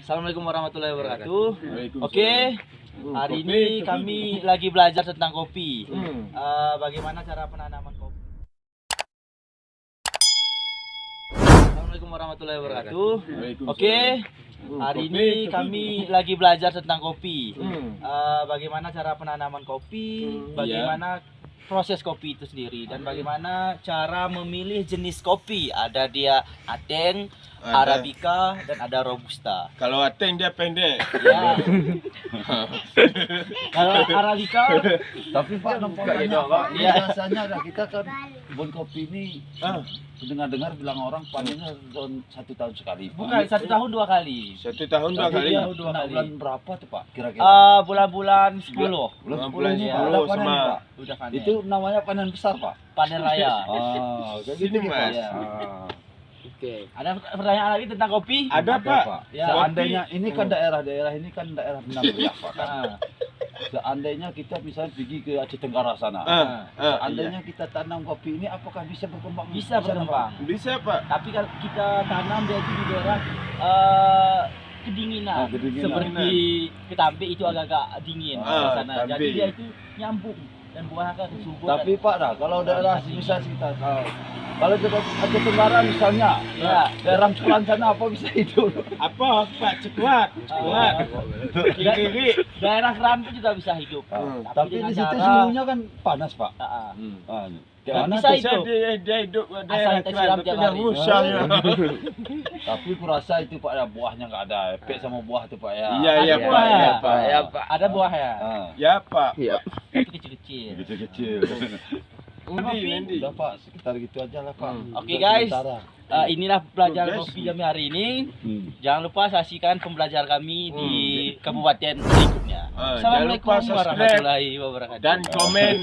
Assalamualaikum warahmatullahi wabarakatuh. Oke, hari ini kami lagi belajar tentang kopi. Bagaimana cara penanaman kopi? Assalamualaikum warahmatullahi wabarakatuh. Oke, hari ini kami lagi belajar tentang kopi. Bagaimana cara penanaman kopi? Bagaimana proses kopi itu sendiri dan bagaimana cara memilih jenis kopi. Ada dia Ateng, Arabica, dan ada Robusta. Kalau Ateng dia pendek. Ya. Kalau Arabica, Tapi Pak nampaknya Pak, ini Iya. rasanya ada kita kan kebun kopi ini dengar-dengar bilang orang panennya 1 tahun sekali. Pak. bukan 1 tahun 2 kali. 1 tahun 2 Tapi kali. dia Dua kena kali. bulan berapa tuh Pak? Kira-kira. Bulan-bulan 10 Bulan 10 bulan ini ya. Pak, ada 10 panen sama- Pak. udah panen. Itu namanya panen besar Pak. panen raya. Kayak Sini, gitu Mas. Iya. Ah. Oke. Ada pertanyaan lagi tentang kopi? Ada Pak. Ya. Seandainya ini kan daerah-daerah ini kan daerah benang riah Pak kan. Ah, Seandainya kita misalnya pergi ke Aceh Tenggara sana. Seandainya kita tanam kopi ini apakah bisa berkembang? bisa berkembang. Bisa Pak. Tapi kalau kita tanam dia itu di daerah kedinginan. Kedinginan. Seperti Ketambe itu agak-agak dingin di sana. Jadi Ketambe. dia itu nyambung dan buah akan subur. Tapi Pak dah, kalau daerah misalnya kita kalau di Aceh Tenggara misalnya, Ya. daerah Pulang sana apa bisa hidup? Apa Pak? Cekuat. Cekuat. Kiri-kiri. daerah Kerambi juga bisa hidup. Tapi dengan di situ cara- suhunya kan panas Pak. Ah, ah. Kayak mana Bisa tuh? itu. Dia hidup daerah kita keras, siram betul tiap yang hari. usahanya. Tapi kurasa itu Pak ya buahnya nggak ada efek sama buah tuh Pak ya. Iya, iya, Ada Pak. buah. Iya, Pak. Ya, Pak. Ada buah ya, Ya Pak. tapi kecil-kecil. Kecil-kecil. Nanti. Udah Pak, sekitar gitu aja lah Pak. Oke, guys. Sementara. Inilah pelajaran Guys. kopi kami hari ini. Hmm. Jangan lupa saksikan pembelajaran kami di kabupaten berikutnya. Jangan Assalamualaikum lupa subscribe warahmatullahi wabarakatuh. Dan komen.